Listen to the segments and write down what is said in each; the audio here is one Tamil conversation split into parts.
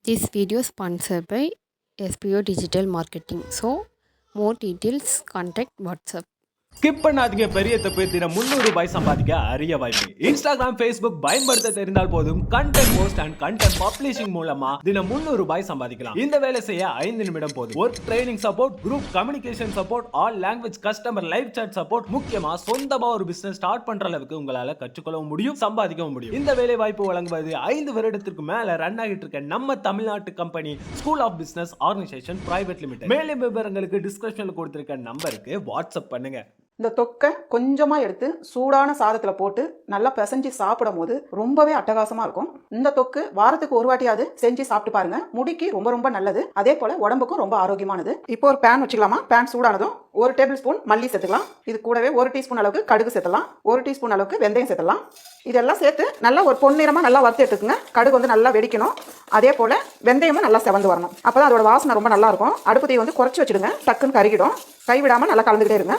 This video is sponsored by SPO Digital Marketing. So, more details, contact WhatsApp. Skip பண்ணாதீங்க. பெரிய தப்பு. தினம் ₹300 சம்பாதிக்க அரிய வாய்ப்பு. இன்ஸ்டாகிராம், ஃபேஸ்புக் பயன்படுத்த தெரிந்தால் போதும் content post and content publishing மூலமா தினம் ₹300 சம்பாதிக்கலாம். இந்த வேலை செய்ய 5 நிமிடம் போதும். Work training support, group communication support, all language customer live chat support, முக்கியமா சொந்தமா ஒரு பிசினஸ் ஸ்டார்ட் பண்ற அளவுக்கு உங்களால கற்றுக்கொள்ளவும் முடியும், சம்பாதிக்கவும் முடியும். இந்த வேலை வாய்ப்பு வழங்குவது 5 வருடத்திற்கு மேல ரன் ஆகிட்டு இருக்க நம்ம தமிழ்நாட்டு company school of business organisation private limited. மேலும் விவரங்களுக்கு டிஸ்கிரிப்ஷன்ல கொடுத்திருக்க நம்பருக்கு வாட்ஸ்அப் பண்ணுங்க. இந்த தொக்கை கொஞ்சமாக எடுத்து சூடான சாதத்தில் போட்டு நல்லா பிசைஞ்சு சாப்பிடும் போது ரொம்பவே அட்டகாசமாக இருக்கும். இந்த தொக்கு வாரத்துக்கு ஒரு வாட்டியாவது செஞ்சு சாப்பிட்டு பாருங்க. முடிக்கு ரொம்ப ரொம்ப நல்லது. அதே போல் உடம்புக்கும் ரொம்ப ஆரோக்கியமானது. இப்போ ஒரு பேன் வச்சுக்கலாமா? பேன் சூடானதும் 1 டேபிள் ஸ்பூன் மல்லி சேர்த்துக்கலாம். இது கூடவே 1 டீஸ்பூன் அளவுக்கு கடுகு சேர்த்துலாம். 1 டீஸ்பூன் அளவுக்கு வெந்தயம் சேர்த்துலாம். இதெல்லாம் சேர்த்து நல்லா ஒரு பொன்னிறமாக நல்லா வறுத்து எடுத்துக்குங்க. கடுகு வந்து நல்லா வெடிக்கணும். அதே போல் வெந்தயமும் நல்லா செவந்து வரணும். அப்போ தான் அதோட வாசனை ரொம்ப நல்லா இருக்கும். அடுப்பு தீ வந்து குறைச்சி வச்சுடுங்க. டக்குன்னு கருகிடும். கைவிடாமல் நல்லா கலந்துக்கிட்டே இருங்க.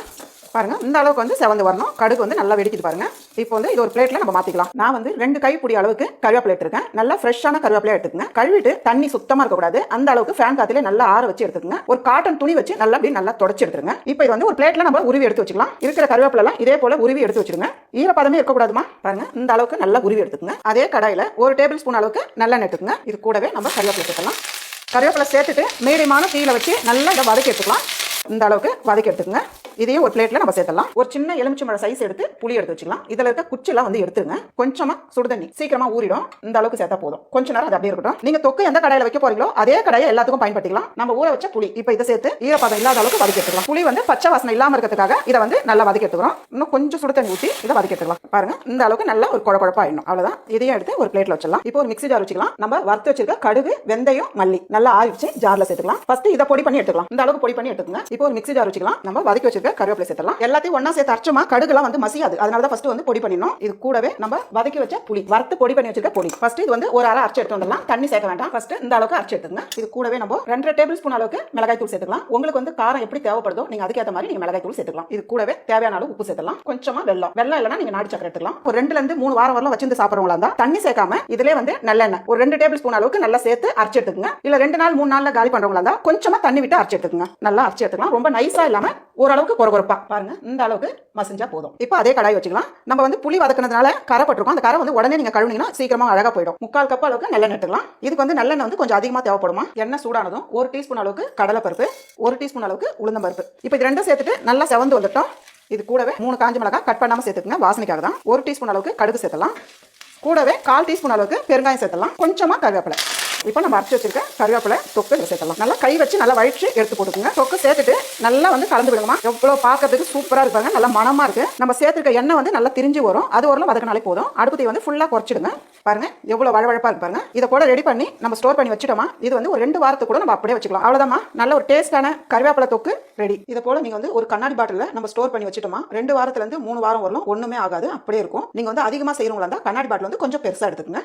பாருங்க, இந்த அளவுக்கு வந்து செவந்து வரணும். கடுகு வந்து நல்லா வெடிக்குது பாருங்க. இப்போ வந்து இது ஒரு பிளேட்ல நம்ம மாத்திக்கலாம். நான் வந்து 2 கைப்பிடி அளவுக்கு கருவேப்பிலை எடுத்துருக்கேன். நல்லா ஃப்ரெஷ்ஷான கருவேப்பிலை எடுத்துக்கங்க. கழுவிட்டு தண்ணி சுத்தமா இருக்கக்கூடாது. அந்த அளவுக்கு ஃபேன் காத்திலே நல்லா ஆற வச்சு எடுத்துக்கங்க. ஒரு காட்டன் துணி வச்சு நல்லா அப்படி நல்லா தொடச்சி எடுத்துருங்க. இப்போ இது வந்து ஒரு பிளேட்ல நம்ம உருவி எடுத்து வச்சுக்கலாம். இருக்கிற கருவேப்பிலை எல்லாம் இதே போல உருவி எடுத்து வச்சிருங்க. ஈரப்பதமே இருக்கக்கூடாதுமா. பாருங்க, இந்த அளவுக்கு நல்லா உருவி எடுத்துக்கங்க. அதே கடாயில 1 டேபிள் ஸ்பூன் அளவுக்கு நல்லெண்ணெய் எடுத்துக்கங்க. இது கூடவே நம்ம கருவேப்பிலை சேர்க்கலாம். கருவேப்பிலை சேர்த்துட்டு மீடியமான தீயில வச்சு நல்லா இதை வதக்கி எடுத்துக்கலாம். இந்த அளவுக்கு வதக்கி எடுத்துக்கங்க. இதையும் ஒரு பிளேட்ல நம்ம சேர்த்தலாம். ஒரு சின்ன எலுமிச்சம்பழ சைஸ் எடுத்து புளி எடுத்து வச்சுக்கலாம். இதுல இருக்க குச்சிலாம் வந்து எடுத்துருங்க. கொஞ்சமா சுடுதண்ணி சீக்கிரமா ஊறிடும். இந்த அளவுக்கு சேர்த்தா போதும். கொஞ்ச நேரம் அது அப்படியே இருக்கட்டும். நீங்க தொக்கு எந்த கடாயில வைக்க போறீங்களோ அதே கடாயை எல்லாத்துக்கும் பயன்படுத்திக்கலாம். நம்ம ஊற வச்ச புளி இப்போ இதை சேர்த்து ஈரப்பதம் இல்லாத அளவுக்கு வதக்கி எடுத்துக்கலாம். புளி வந்து பச்சை வாசனை இல்லாம இருக்கிறதுக்காக இதை வந்து நல்லா வதக்கி எடுத்துக்கிறோம். இன்னும் கொஞ்சம் சுடுதண்ணி ஊற்றி இதை வதக்கி எடுத்துக்கலாம். பாருங்க, இந்த அளவுக்கு நல்லா ஒரு குழப்பா ஆயிடும். அவ்வளவுதான். இதையும் எடுத்து ஒரு பிளேட்ல வச்சிடலாம். இப்போ ஒரு மிக்ஸி ஜார் வச்சுக்கலாம். நம்ம வறுத்து வச்சிருக்க கடுகு, வெந்தயம், மல்லி நல்லா ஆறிச்சு ஜார்ல சேர்த்துக்கலாம். ஃபர்ஸ்ட் இதை பொடி பண்ணி எடுத்துக்கலாம். இந்த அளவுக்கு பொடி பண்ணி எடுத்துக்கங்க. இப்போ ஒரு மிக்ஸி ஜார் வச்சுக்கலாம். நம்ம வதக்கி வச்சிருக்க கருவேப்பிலை சேர்த்தலாம். எல்லாத்தையும் ஒண்ணா சேர்த்து அரைச்சோமா கடுகுலாம் வந்து மசியாது. அதனால தான் ஃபர்ஸ்ட் வந்து பொடி பண்ணிடணும். இது கூடவே நம்ம வதக்கி வச்ச புளி, வறுத்து பொடி பண்ணி வச்சிருக்க பொடி. ஃபர்ஸ்ட் இது வந்து ஒரு அரை அரைச்சு எடுத்து வந்துடலாம். தண்ணி சேர்க்க வேண்டாம். ஃபர்ஸ்ட் இந்த அளவுக்கு அரைச்சு எடுத்துங்க. இது கூடவே நம்ம 2 டேபிள் ஸ்பூன் அளவுக்கு மிளகாய் தூள் சேர்த்துக்கலாம். உங்களுக்கு வந்து காரம் எப்படி தேவைப்படுதோ நீங்க அதுக்கேற்ற மாதிரி நீங்க மிளகாய் தூள் சேர்த்துக்கலாம். இது கூடவே தேவையான அளவு உப்பு சேர்த்துக்கலாம். கொஞ்சமா வெல்லம் இல்லைன்னா நீங்க நாட்டு சக்கரை எடுத்துக்கலாம். ஒரு 2ல இருந்து 3 வாரம் வரலாம் வச்சிருந்து சாப்பிடுறவங்களா இருந்தா தண்ணி சேர்க்காம இதுல வந்து நல்லெண்ணெய் ஒரு 2 டேபிள் ஸ்பூன் அளவுக்கு நல்லா சேர்த்து அரைச்சு எடுத்துக்கங்க. இல்ல 2 நாள் 3 நாள்ல காலி பண்றவங்களா இருந்தா கொஞ்சமா தண்ணி விட்டு அரைச்சு எடுத்துக்கங்க. நல்லா அரைச்சு எடுத்துக்கலாம். ரொம்ப நைஸா இல்லாம ஓரளவுக்கு கொரகொரப்பா. பாருங்க, இந்த அளவுக்கு மசிஞ்சா போதும். இப்போ அதே கடாய் வச்சுக்கலாம். நம்ம வந்து புளி வதக்குனதுனால கரை பட்டிருக்கும். அந்த கரை வந்து உடனே நீங்க கழுவுனீங்கன்னா சீக்கிரமா அழகா போயிடும். 3/4 கப் அளவுக்கு நல்லெண்ணெய் எடுத்துக்கலாம். இதுக்கு வந்து நல்லெண்ணெய் வந்து கொஞ்சம் அதிகமா தேவைப்படுமா. எண்ணெய் சூடானதும் 1 டீஸ்பூன் அளவுக்கு கடலைப்பருப்பு, 1 டீஸ்பூன் அளவுக்கு உளுந்தம் பருப்பு. இப்போ இது ரெண்டும் சேர்த்துட்டு நல்லா செவந்து வந்துட்டோம். இது கூடவே 3 காஞ்ச மிளகாய் கட் பண்ணாம சேர்த்துக்குங்க. வாசனைக்காக தான். 1 டீஸ்பூன் அளவுக்கு கடுகு சேர்த்தலாம். கூடவே 1/4 டீஸ்பூன் அளவுக்கு பெருங்காயம் சேர்த்தலாம். கொஞ்சமா கருவேப்பிலை. இப்போ நம்ம அரைச்சி வச்சிருக்க கருவேப்பிலை தொக்கு சேர்த்தலாம். நல்லா கை வச்சு நல்லா வழிச்சு எடுத்து போட்டுக்கோங்க. தொக்கு சேர்த்துட்டு நல்லா வந்து கலந்து விடுங்கம்மா. எவ்வளோ பார்க்கறதுக்கு சூப்பராக இருப்பாங்க. நல்லா மனமா இருக்கு. நம்ம சேர்த்துருக்க எண்ணெய் வந்து நல்லா திரிஞ்சு வரும். அது ஓரளவு வதக்கினாலே போதும். அடுப்பத்தை வந்து ஃபுல்லாக குறைச்சிடுங்க. பாருங்க, எவ்வளோ வழவழப்பா இருக்கு பாருங்க. இதை கூட ரெடி பண்ணி நம்ம ஸ்டோர் பண்ணி வச்சுட்டோமா, இது வந்து ஒரு 2 வாரத்துக்கு கூட நம்ம அப்படியே வச்சுக்கலாம். அவ்வளோதாம்மா, நல்ல ஒரு டேஸ்டான கருவேப்பிலை தொக்கு ரெடி. இதை போல நீங்க வந்து ஒரு கண்ணாடி பாட்டில் நம்ம ஸ்டோர் பண்ணி வச்சுட்டோமா 2 வாரத்துல இருந்து 3 வாரம் வரலாம் ஒண்ணுமே ஆகாது. அப்படியே இருக்கும். நீங்க வந்து அதிகமாக செய்யறவங்களா இருந்தா கண்ணாடி பாட்டில் வந்து கொஞ்சம் பெருசா எடுத்துக்கங்க.